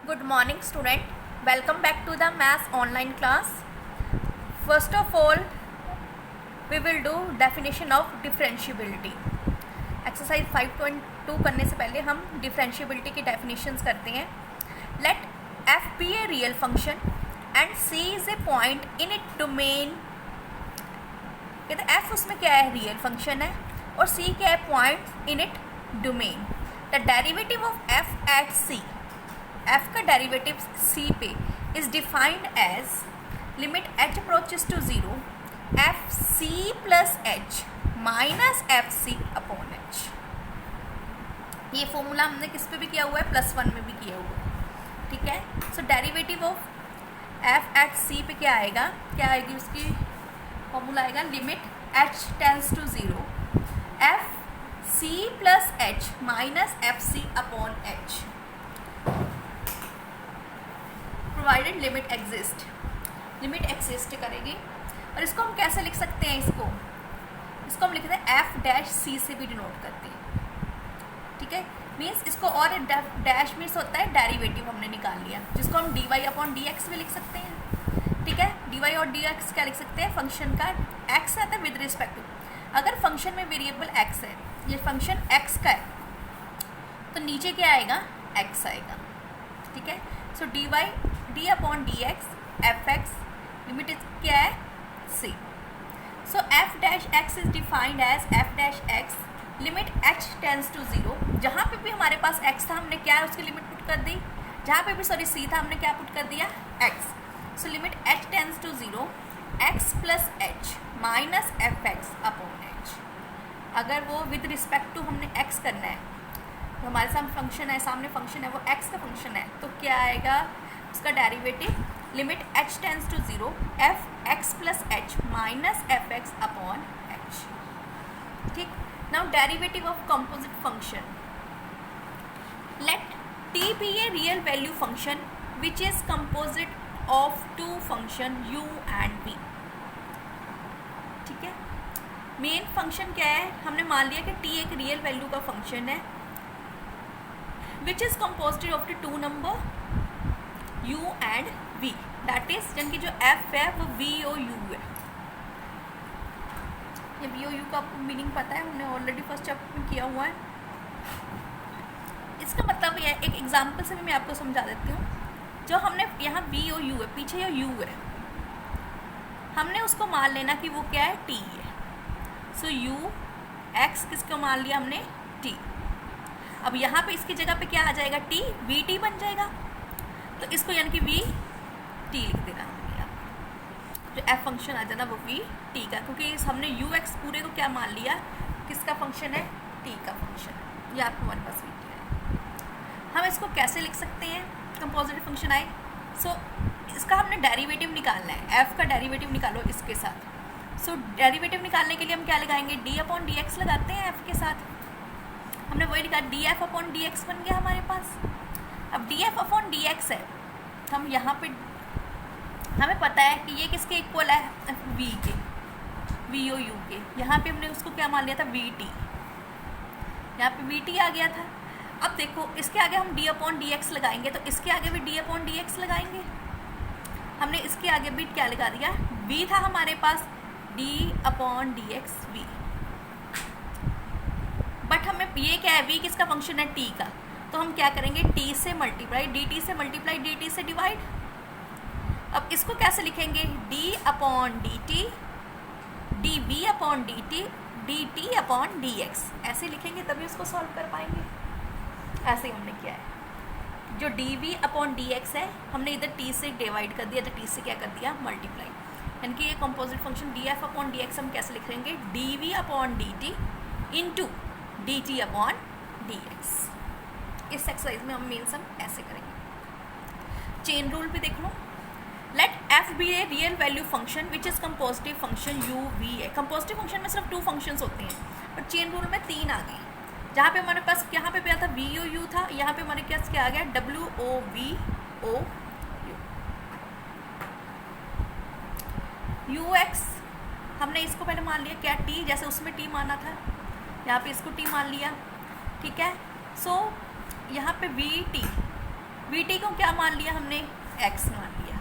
Good morning student, welcome back to the maths online class. First of all, we will do definition of differentiability. Exercise 5.2 करने से पहले हम differentiability की definitions करते हैं. Let f be a real function and c is a point in its domain. कहते हैं f उसमें क्या है, real function है, और c क्या है, point in its domain. The derivative of f at c, f का डेरिवेटिव c पे is defined as limit h approaches to 0 F C plus H minus F C upon H. ये formula हमने किस पे भी किया हुआ है, +1 में भी किया हुआ है. ठीक है. So derivative of f at c पे क्या आएगा, क्या आएगी उसकी फॉर्मूला आएगा limit h tends to 0 F C plus H minus F C upon h provided limit exist करेगी. और इसको हम कैसे लिख सकते हैं, इसको हम लिखते हैं एफ डैश सी से भी डिनोट करते हैं. ठीक है. मीन्स इसको, और डैश मीन्स होता है डेरिवेटिव हमने निकाल लिया, जिसको हम D Y upon D X भी लिख सकते हैं. ठीक है. डी वाई और डी एक्स क्या लिख सकते हैं, फंक्शन का एक्स आता है विद रिस्पेक्ट टू. अगर फंक्शन में वेरिएबल एक्स है, ये फंक्शन एक्स का है, तो नीचे क्या आएगा, एक्स आएगा. ठीक है. So d y d upon D x f x limit क्या है, c. So f dash x is defined as f dash x limit H tends to 0. जहाँ पे भी हमारे पास एक्स था हमने क्या उसकी लिमिट पुट कर दी, जहाँ पे भी सी था हमने क्या पुट कर दिया, X. So limit H tends to 0 X plus H minus F x upon H. अगर वो विद रिस्पेक्ट टू हमने एक्स करना है, तो हमारे सामने फंक्शन है, वो एक्स का फंक्शन है, तो क्या आएगा उसका derivative limit H tends to 0 f x plus H minus F x upon h. ठीक. Now derivative of composite function. Let t be a real value function which is composite of two function u and v. ठीक है. Main function क्या है, हमने मान लिया कि t एक रियल वैल्यू का फंक्शन है विच is composite of the two number u and v. That is जिनकी जो f है वो v और u है. ये v और u का आपको मीनिंग पता है, हमने ऑलरेडी फर्स्ट चैप्टर में किया हुआ है. इसका मतलब ये एक एग्जांपल से भी मैं आपको समझा देती हूँ. जो हमने यहाँ v और u है, पीछे ये u है, हमने उसको मान लेना कि वो क्या है, t है. सो u x किसको मान लिया हमने, t. अब यहाँ पे इसकी जगह पे क्या आ जाएगा, t v t बन जाएगा. तो इसको यानी कि v t लिख देना. जो f फंक्शन आ जाना वो v t का, क्योंकि हमने u x पूरे को क्या मान लिया, किसका फंक्शन है, t का फंक्शन है. ये आपको हमारे पास v t है. हम इसको कैसे लिख सकते हैं, कंपोजिट फंक्शन आए. सो इसका हमने डेरिवेटिव निकालना है, f का डेरिवेटिव निकालो इसके साथ. सो डेरिवेटिव निकालने के लिए हम क्या लगाएंगे, d अपॉन डी एक्स लगाते हैं f के साथ. हमने वही लिखा, D f upon D x बन गया हमारे पास. अब D f upon D x है, हम यहाँ पे हमें पता है कि ये किसके इक्वल है, v के, v और u के. यहाँ पे हमने उसको क्या मान लिया था, v t. यहाँ पे v t आ गया था. अब देखो इसके आगे हम d अपॉन डी एक्स लगाएंगे, तो इसके आगे भी d अपॉन डी एक्स लगाएंगे. हमने इसके आगे भी क्या लगा दिया, v था हमारे पास, d upon D x v. But हमें ये क्या है, v किसका फंक्शन है, t का. तो हम क्या करेंगे, t से मल्टीप्लाई, dt से मल्टीप्लाई, dt से डिवाइड. अब इसको कैसे लिखेंगे, d upon D T, dv upon D T, dt upon D x. ऐसे लिखेंगे तभी उसको सॉल्व कर पाएंगे. ऐसे ही हमने किया है. जो dv अपॉन डी एक्स है, हमने इधर t से डिवाइड कर दिया, तो t से क्या कर दिया, मल्टीप्लाई. यानी कि ये composite function D f upon D x हम कैसे लिख लेंगे, dv upon D T into D T upon D x. इस एक्सरसाइज में हम मेन सम ऐसे करेंगे. चेन रूल भी देख लो. Let f be a real value function which is composite function u v है. कंपोजिटिव फंक्शन में सिर्फ 2 फंक्शंस होते हैं, बट चेन रूल में 3 आ गए. जहाँ पे हमारे पास यहाँ पे था v o u था, यहाँ पे हमारे पास क्या आ गया, w o v o u. u x हमने इसको पहले मान लिया क्या, t, जैसे उसमें t माना था, यहाँ पे इसको t मान लिया. ठीक है. सो यहाँ पे वी टी वी टी को क्या मान लिया हमने, एक्स मान लिया,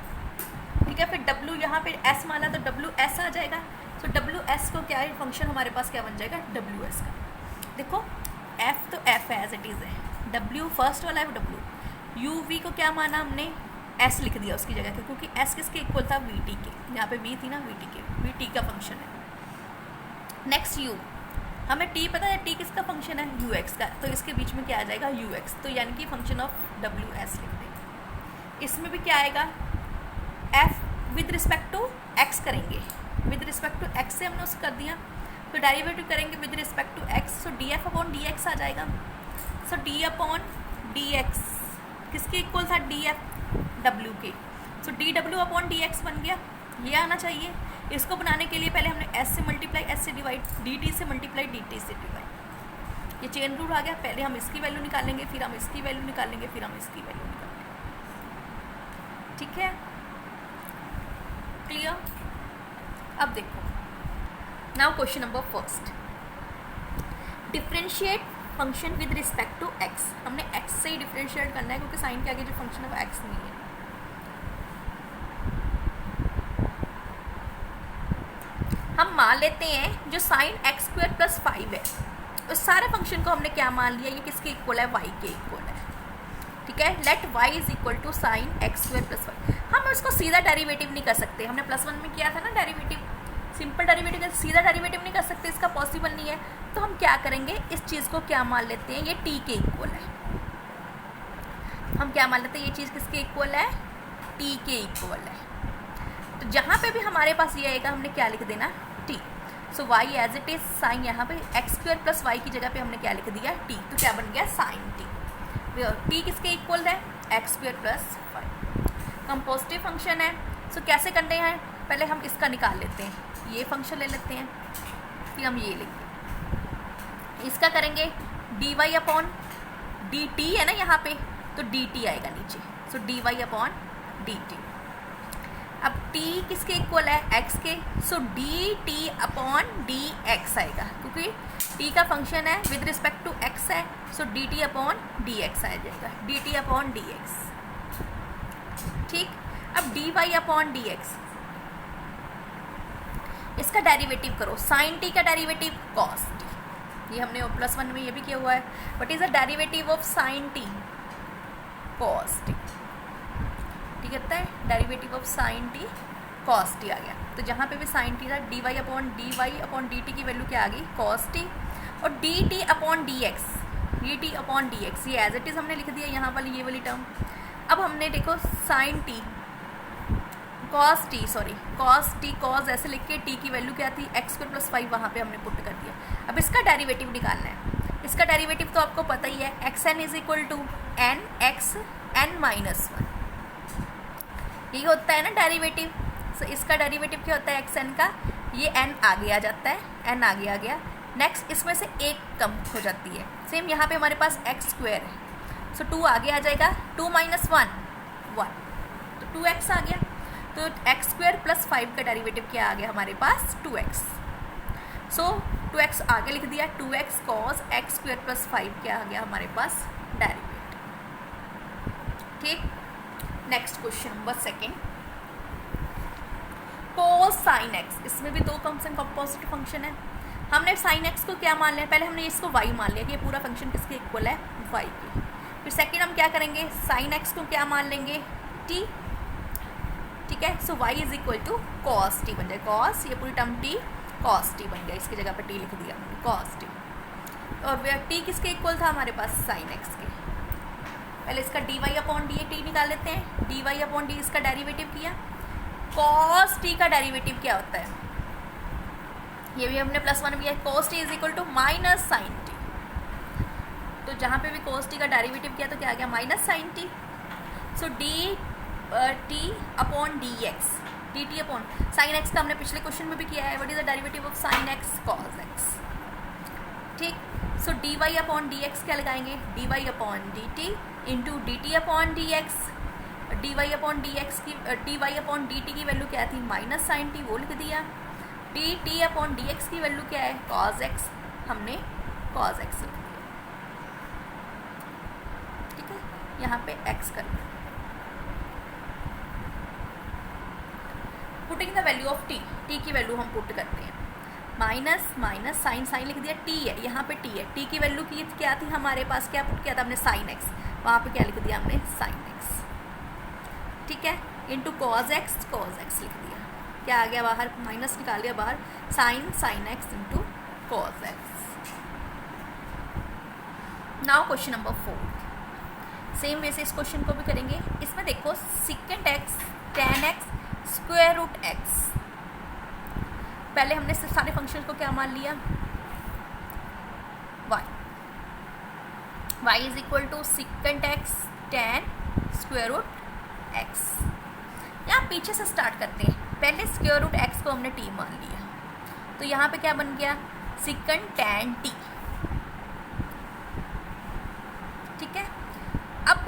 ठीक है। फिर डब्ल्यू यहाँ पे एस माना तो डब्ल्यू एस आ जाएगा। तो डब्ल्यू एस को क्या है, फंक्शन हमारे पास क्या बन जाएगा, डब्ल्यू एस का। देखो एफ तो एफ है एज इट इज़ है, डब्ल्यू फर्स्ट वाला है डब्ल्यू, यू वी को क्या माना हमने, एस लिख दिया उसकी जगह पे, क्योंकि एस किसके इक्वल था, वी टी के, यहाँ पे वी थी ना, वी टी के, वी टी का फंक्शन है। नेक्स्ट यू, हमें टी पता है टी किसका फंक्शन है, यू एक्स का, तो इसके बीच में क्या आ जाएगा, यू एक्स, तो यानी कि फंक्शन ऑफ डब्ल्यू एस लिख देंगे। इसमें भी क्या आएगा, f with respect to x करेंगे, विद रिस्पेक्ट टू एक्स से हमने उसको कर दिया, तो डेरिवेटिव करेंगे with respect to x, so d f upon D x आ जाएगा। So d upon D x किसके इक्वल था, डी एफ डब्ल्यू के, सो डी डब्ल्यू अपॉन डी एक्स बन गया, ये आना चाहिए। इसको बनाने के लिए पहले हमने एस से मल्टीप्लाई एस से डिवाइड, डी टी से मल्टीप्लाई डी टी से डिवाइड, ये चेन रूल आ गया। पहले हम इसकी वैल्यू निकालेंगे, फिर हम इसकी वैल्यू निकालेंगे, फिर हम इसकी वैल्यू निकालेंगे, ठीक है, क्लियर। अब देखो, now question number first, differentiate function with respect to X. हमने एक्स से ही डिफरेंशिएट करना है, क्योंकि साइन के आगे जो फंक्शन है वो एक्स नहीं है। हम मान लेते हैं जो साइन एक्स स्क्वायर प्लस 5 है, उस सारे फंक्शन को हमने क्या मान लिया, ये किसके इक्वल है, वाई के इक्वल है, ठीक है। Let Y is equal to sine X square plus 5। हम इसको सीधा डेरिवेटिव नहीं कर सकते, हमने +1 में किया था ना डेरिवेटिव, सिंपल डेरिवेटिव, सीधा डेरिवेटिव नहीं कर सकते, इसका पॉसिबल नहीं है। तो हम क्या करेंगे, इस चीज़ को क्या मान लेते हैं, ये टी के इक्वल है। हम क्या मान लेते हैं, ये चीज़ किसके इक्वल है, टी के इक्वल है। तो जहाँ पे भी हमारे पास ये आएगा हमने क्या लिख देना, T. So Y as it is sine, यहाँ पे एक्स स्क्वायर प्लस वाई की जगह पे हमने क्या लिख दिया, टी, तो क्या बन गया, साइन टी। टी किसके इक्वल है, एक्स स्क्वायर प्लस 5। हम पॉजिटिव फंक्शन है, सो कैसे करते हैं, पहले हम इसका निकाल लेते हैं, ये फंक्शन ले लेते हैं, फिर हम ये लेंगे, इसका करेंगे D Y upon D t है ना यहाँ पे, तो डी टी आएगा नीचे, so d Y upon D t. अब t किसके इक्वल है, x के, so d T upon D x आएगा, क्योंकि t का फंक्शन है विद रिस्पेक्ट टू x है, so d T upon D x आ जाएगा, d T upon D x, ठीक। अब d Y upon D x, इसका डेरिवेटिव करो, साइन t का डेरिवेटिव कॉस t, ये हमने +1 में ये भी किया हुआ है। What is the derivative of sine t, cos t, ठीक है, derivative of sine T cos t आ गया। तो जहाँ पे भी साइन टी था, d Y upon D t की वैल्यू क्या आ गई, कॉस टी, और d T upon D x, d T upon D x, ये एज इट इज़ हमने लिख दिया यहाँ वाली ये वाली टर्म। अब हमने देखो sine T cos T, sorry cos T, cos ऐसे लिख के टी की वैल्यू क्या थी, एक्स स्क्वायर प्लस 5 वहाँ पे हमने पुट कर दिया। अब इसका डेरिवेटिव निकालना है, इसका डेरिवेटिव तो आपको पता ही है, X N is equal to N X N minus 1, ये होता है ना डेरिवेटिव। सो इसका डेरिवेटिव क्या होता है, एक्स एन का, ये एन आगे आ जाता है, एन आगे आ गया, नेक्स्ट इसमें से एक कम हो जाती है। सेम यहाँ पे हमारे पास एक्स स्क्वायर है, सो 2 आगे आ जाएगा, 2 माइनस 1 1, तो 2x आ गया। तो एक्स स्क्वायर प्लस 5 का डेरिवेटिव क्या आ गया हमारे पास, 2x। सो 2x आगे लिख दिया, 2x cos x square plus 5 क्या आ गया हमारे पास, डेरिवेटिव, ठीक। नेक्स्ट क्वेश्चन नंबर सेकेंड, कोस साइन एक्स, इसमें भी दो फंक्शन कंपोजिट फंक्शन है। हमने साइन एक्स को क्या मान लिया, पहले हमने इसको वाई मान लिया कि ये पूरा फंक्शन किसके इक्वल है, वाई के। फिर सेकेंड हम क्या करेंगे, साइन एक्स को क्या मान लेंगे, टी, ठीक है। So y is equal to cos t बन जाए, कॉस, ये पूरी टर्म टी, कॉस टी बन गया, इसकी जगह पर टी लिख दिया हमने, कॉस टी। और टी किसके इक्वल था हमारे पास, साइन एक्स के। पहले इसका D Y upon D T निकाल लेते हैं, डी वाई अपॉन डी इसका डेरिवेटिव किया, कॉस टी का डेरिवेटिव क्या होता है, ये भी हमने +1 भी है, cos T is equal to minus sine T. तो जहाँ पे भी कॉस टी का डेरिवेटिव किया तो क्या आ गया, minus sine t. So d T upon D x, d T upon sine x का हमने पिछले क्वेश्चन में भी किया है, what is the derivative of sine x, cos x, ठीक। So d Y upon D x क्या लगाएंगे, d Y upon D T into D T upon D x, d Y upon D x की, d Y upon D t की value क्या थी, minus sine t, वो लिख दिया। D T upon D x की वैल्यू क्या है, कॉस एक्स, हमने कॉस एक्स लिख दिया, ठीक है। यहाँ पे x कर लो। Putting the value of t, t की वैल्यू हम पुट करते हैं, माइनस माइनस साइन साइन लिख दिया, t है यहाँ पे, t है, t की वैल्यू की क्या थी हमारे पास, क्या पुट किया था हमने, साइन x, वहाँ पे क्या लिख दिया हमने, साइन x, ठीक है, into cos x, cause x लिख दिया, क्या आ गया बाहर, माइनस निकाल दिया बाहर, sine sine x into cos x। Now question number 4, same way से इस क्वेश्चन को भी करेंगे। इसमें देखो secant x tan x square root x, पहले हमने सारे फंक्शन को क्या मान लिया, y is equal to secant x tan square root x। यहाँ पीछे से स्टार्ट करते हैं, पहले स्क्वायर रूट x को हमने t मान लिया, तो यहाँ पे क्या बन गया, सिकेंट tan t, ठीक है। अब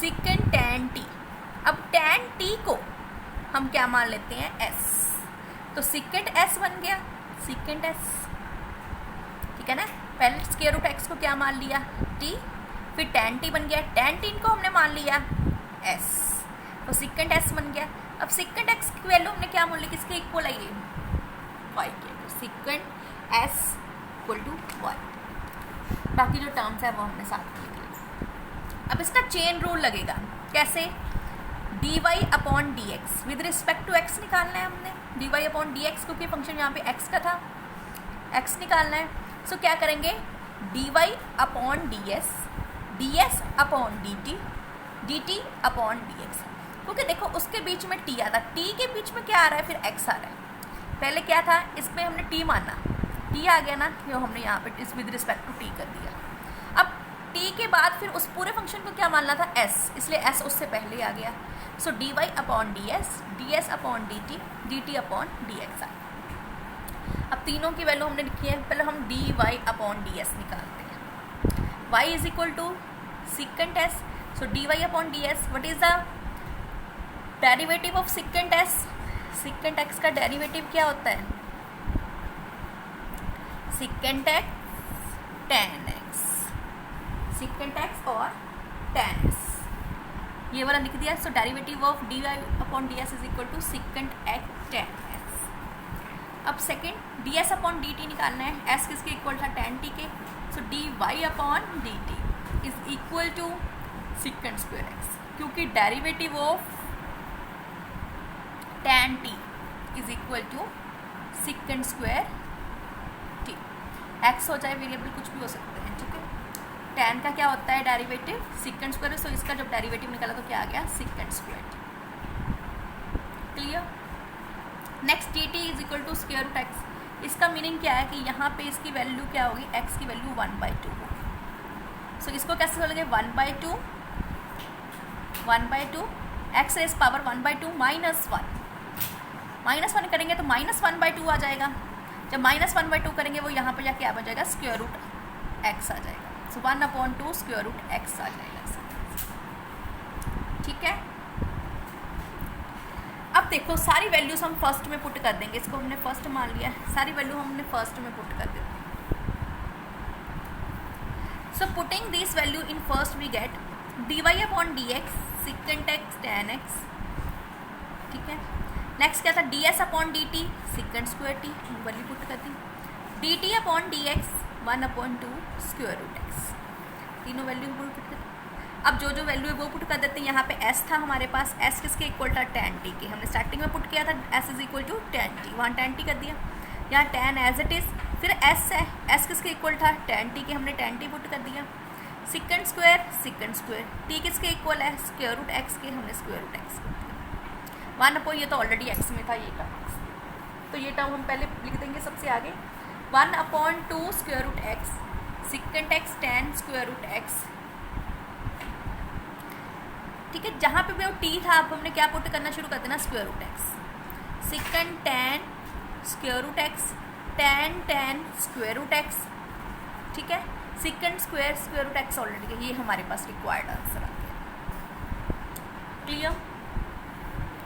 सिकेंट tan t, अब tan t को हम क्या मान लेते हैं, s, तो सिकेंट s बन गया, सिकेंट s, ठीक है ना। पहले स्क्वायर रूट x को क्या मान लिया, t, फिर tan t बन गया, tan t को हमने मान लिया s, तो सिकेंट s बन गया। अब सिकेंट x की वैल्यू हमने क्या मान ली, किसके इक्वल है ये, y के, तो secant s equal to y, बाकी जो टर्म्स है वो हमने साथ में लिख लिया। अब इसका चेन रूल लगेगा, कैसे, dy upon D X with respect to x निकालना है हमने, dy अपॉन डी एक्स, क्योंकि फंक्शन यहाँ पे x का था, x निकालना है, सो क्या करेंगे, dy upon d S, D s upon D T, D T upon D X, क्योंकि देखो उसके बीच में t आता, t के बीच में क्या आ रहा है, फिर x आ रहा है, पहले क्या था, इसमें हमने t माना, t आ गया ना, जो हमने यहाँ पे इस विद रिस्पेक्ट टू t कर दिया। अब t के बाद फिर उस पूरे फंक्शन को क्या मानना था, s, इसलिए s उससे पहले आ गया, सो dy upon d s upon D T upon D x आ। अब तीनों की वैल्यू हमने लिखी है, पहले हम dy अपॉन डी एस निकालते हैं, y is equal to secant s, so dy upon d s, what is the derivative of secant s, secant x का डेरिवेटिव क्या होता है, secant x tan x, secant x और tan s, ये वाला लिख दिया, so derivative of dy upon d s is equal to secant x tan s। अब सेकेंड ds अपॉन dt निकालना है, s किसके इक्वल था, tan t के, so dy upon dt is equal to secant square x, क्योंकि derivative of tan t is equal to secant square t, x हो चाहे वेरिएबल कुछ भी हो सकते हैं, ठीक है। tan का क्या होता है डेरिवेटिव, सिकेंट स्क्वायर, सो इसका जब डेरिवेटिव निकाला तो क्या आ गया, secant square t, clear. Next dt is equal to square root x, इसका मीनिंग क्या है कि यहाँ पे इसकी वैल्यू क्या होगी, x की वैल्यू 1/2 होगी, सो इसको कैसे बोलेंगे, 1/2 x रेज पावर 1/2 -1 करेंगे तो -1/2 आ जाएगा, जब -1/2 करेंगे वो यहाँ पे जाके आ जाएगा स्क्वायर रूट x आ जाएगा, सो 1/2 स्क्वायर रूट x आ जाएगा, ठीक है। अब देखो सारी वैल्यूज हम फर्स्ट में पुट कर देंगे, इसको हमने फर्स्ट मान लिया, सारी वैल्यू हमने फर्स्ट में पुट कर देते हैं, so putting this value in first we get dy upon D X secant x tan x, ठीक है। नेक्स्ट क्या था, ds upon D T secant square T, value put कर दी, dt upon D x 1/2 square root x, तीनों value put कर दी। अब जो जो वैल्यू है वो पुट कर देते हैं, यहाँ पे s था हमारे पास, s किसके इक्वल था, tan t के, हमने स्टार्टिंग में पुट किया था s is equal to tan t, वहाँ tan t कर दिया, यहाँ tan एज इट इज़, फिर s है, s किसके इक्वल था, tan t के, हमने tan t पुट कर दिया, सिकेंट स्क्वायर t किसके इक्वल है, स्क्वायर रूट x के, हमने स्क्वायर रूट x 1/, ये तो ऑलरेडी x में था ये टर्म, तो ये टर्म हम पहले लिख देंगे सबसे आगे, 1/2 square root x secant x tan square root x, ठीक है। जहाँ पे भी वो t था, अब हमने क्या पुट करना शुरू कर देना, square root x, secant tan square root x tan square root x, ठीक है, secant square root x already, ये हमारे पास रिक्वायर्ड आंसर आ गया, clear.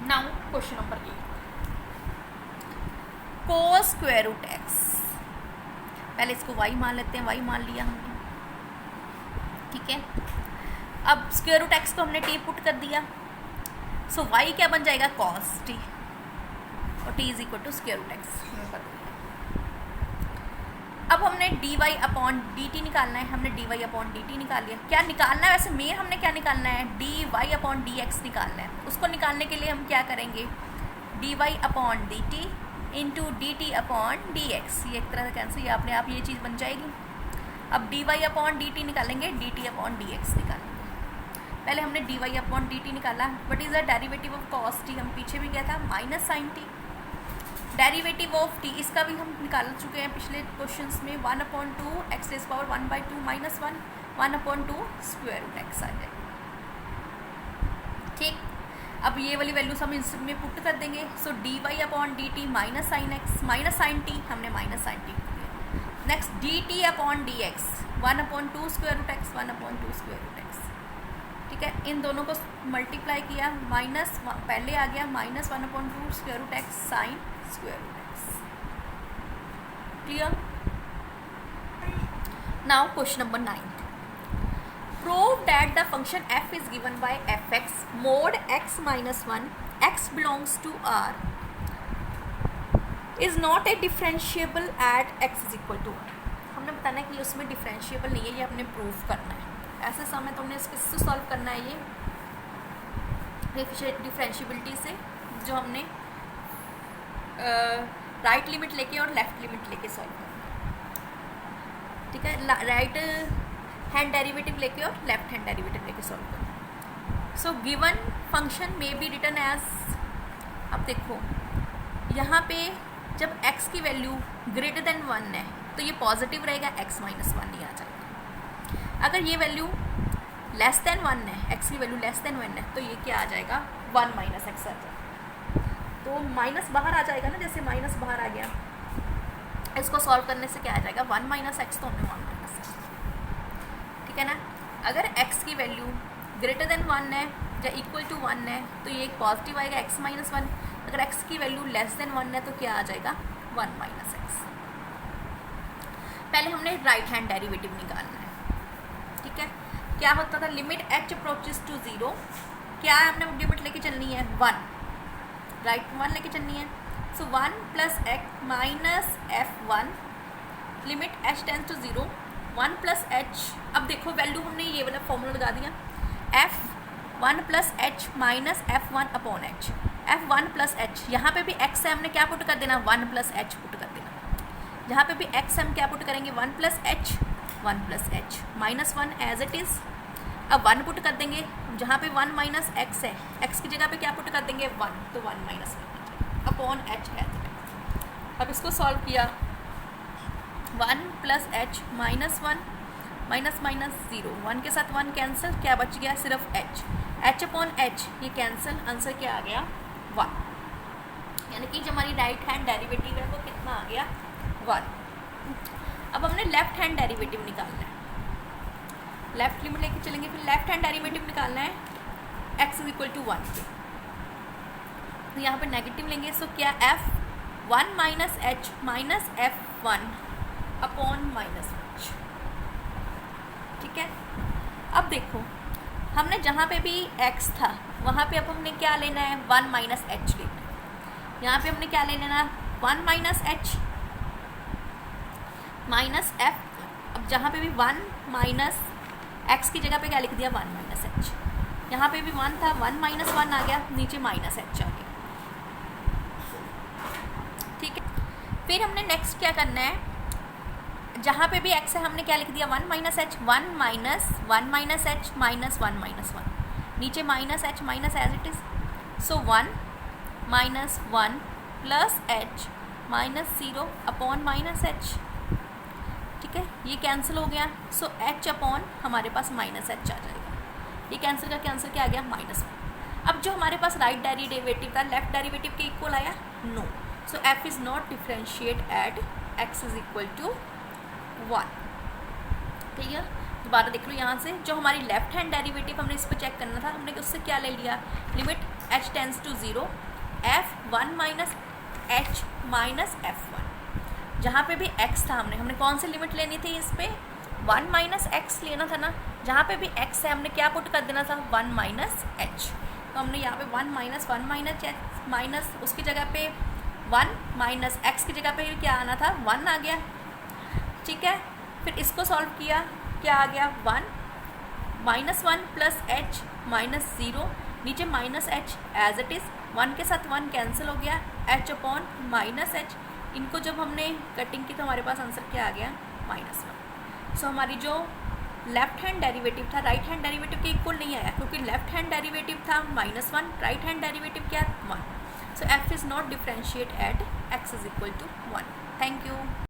Now question number 8, cos square root x, पहले इसको y मान लेते हैं, y मान लिया हमने, ठीक है। अब स्क्वायर रूट एक्स को हमने टी पुट कर दिया, सो वाई क्या बन जाएगा कॉस टी, और T is equal to square root X कर दिया। अब हमने D Y upon D T निकालना है, हमने D Y upon D T निकाल लिया। क्या निकालना है वैसे मेन हमने क्या निकालना है, D Y upon D X निकालना है। उसको निकालने के लिए हम क्या करेंगे, D Y upon D T into D T upon D x, ये एक तरह से कैंसिल, ये अपने आप ये चीज़ बन जाएगी। अब d Y upon D t निकालेंगे, d T upon D x निकालेंगे। पहले हमने D Y upon D t निकाला, but is the derivative of cos t, हम पीछे भी गया था minus sine t. Derivative of t इसका भी हम निकाल चुके हैं पिछले क्वेश्चंस में, 1/2 x raise power 1/2 minus 1, 1/2 square root x आ जाएगा। ठीक, अब ये वाली वैल्यूज हम इसमें पुट कर देंगे। So d Y upon D t minus sine x, minus sine t, हमने माइनस साइन टी किया। Next d T upon D x, 1/2 square root x, 1/2 square root x. ठीक है, इन दोनों को मल्टीप्लाई किया, माइनस पहले आ गया minus 1/2 square root X sine square root X. Clear? Now question number 9, prove that the function f is given by fx mod x minus 1 x belongs to R is not a differentiable at x is equal to 1। हमने बताना है कि उसमें differentiable नहीं है, ये हमने prove करना है। ऐसे समय तो हमने इससे सॉल्व करना है, ये डिफरेंशिएबिलिटी से जो हमने राइट लिमिट लेके और लेफ्ट लिमिट लेके सॉल्व करना। ठीक है, राइट हैंड डेरिवेटिव लेके और लेफ्ट हैंड डेरिवेटिव लेके सॉल्व करना। सो गिवन फंक्शन में बी रिटर्न एज, अब देखो यहाँ पे जब x की वैल्यू ग्रेटर देन 1 है तो ये पॉजिटिव रहेगा, x माइनस 1 नहीं आ जाएगा। अगर ये वैल्यू लेस देन 1 है, x की वैल्यू लेस देन 1 है, तो ये क्या आ जाएगा 1 माइनस एक्स आ जाएगा। तो माइनस बाहर आ जाएगा ना, जैसे माइनस बाहर आ गया, इसको सॉल्व करने से क्या आ जाएगा 1 माइनस एक्स, तो हमने 1 माइनस एक्स। ठीक है ना, अगर x की वैल्यू ग्रेटर देन 1 है या इक्वल टू 1 है तो ये एक पॉजिटिव आएगा x माइनस 1। अगर x की वैल्यू लेस देन 1 है तो क्या आ जाएगा 1 माइनस एक्स। पहले हमने राइट हैंड डेरिवेटिव निकालना है। ठीक है, क्या होता था, लिमिट h अप्रोचेस टू 0, क्या है हमने लिमिट लेके चलनी है 1, राइट 1 लेके चलनी है। So 1 plus X minus f1 limit h tends to 0, 1 plus H. अब देखो वैल्यू हमने ये वाला फॉर्मूला लगा दिया, f1 plus H minus f1 upon H, f1 plus H, यहाँ पे भी x है, हमने क्या पुट कर देना 1 प्लस एच पुट कर देना। जहाँ पे भी x हम क्या पुट करेंगे 1 plus H, 1 plus H minus 1 as it is. अब 1 पुट कर देंगे, जहाँ पे 1 माइनस एक्स है, x की जगह पे क्या पुट कर देंगे 1, तो 1 minus 1 upon H as it. अब इसको सॉल्व किया, 1 plus H minus 1 minus minus 0, 1 के साथ 1 कैंसिल, क्या बच गया सिर्फ h, h अपॉन एच ये कैंसिल, आंसर क्या आ गया 1। यानी कि जो हमारी राइट हैंड डेरिवेटिव है वो कितना आ गया 1। अब हमने लेफ्ट हैंड डेरिवेटिव निकालना है, लेफ्ट लिमिट लेके चलेंगे, फिर लेफ्ट हैंड डेरिवेटिव निकालना है x इज इक्वल टू 1 पे, तो यहाँ पे नेगेटिव लेंगे। सो क्या f1 minus H minus f1 upon minus H. ठीक है, अब देखो हमने जहाँ पे भी x था वहाँ पे अब हमने क्या लेना है 1 माइनस एच लेना है। यहाँ पे हमने क्या ले लेना 1 माइनस एच माइनस एफ। अब जहाँ पे भी 1 माइनस एक्स की जगह पे क्या लिख दिया 1 माइनस एच। यहाँ पे भी 1 था, 1 माइनस 1 आ गया, नीचे माइनस एच आ गया। ठीक है, फिर हमने नेक्स्ट क्या करना है, जहाँ पे भी x है हमने क्या लिख दिया 1 minus H, 1 minus H minus 1 minus 1, नीचे minus H minus as it is. So 1 minus 1 plus H minus 0 upon minus H. ठीक है, ये कैंसिल हो गया। सो एच अपॉन हमारे पास माइनस एच आ जाएगा, ये कैंसिल का कैंसिल क्या आ गया -1। अब जो हमारे पास राइट डेरिवेटिव था लेफ्ट डेरिवेटिव के इक्वल आया, no. So F is not differentiate at X is equal to 1। ठीक है, दोबारा देख लो यहाँ से, जो हमारी लेफ्ट हैंड डेरिवेटिव हमने इसको चेक करना था, हमने उससे क्या ले लिया, limit h tends to 0 f1 minus h minus f1। जहाँ पे भी x था हमने कौन सी लिमिट लेनी थी इस पर, 1 माइनस एक्स लेना था ना, जहाँ पे भी एक्स है हमने क्या पुट कर देना था, 1 माइनस एच। तो हमने यहाँ पे 1 माइनस एच माइनस उसकी जगह पे 1 माइनस एक्स की जगह पे क्या आना था, 1 आ गया। ठीक है, फिर इसको सॉल्व किया, क्या आ गया, 1 माइनस 1 प्लस एच माइनस 0, नीचे minus H as it is, 1 के साथ 1 कैंसिल हो गया, एच अपॉन माइनस एच। इनको जब हमने कटिंग की तो हमारे पास आंसर क्या आ गया, -1। सो हमारी जो लेफ्ट हैंड डेरिवेटिव था राइट हैंड डेरिवेटिव के इक्वल नहीं आया, क्योंकि लेफ्ट हैंड डेरिवेटिव था -1, राइट हैंड डेरिवेटिव क्या, 1। So f is not differentiate at x is equal to 1। Thank you.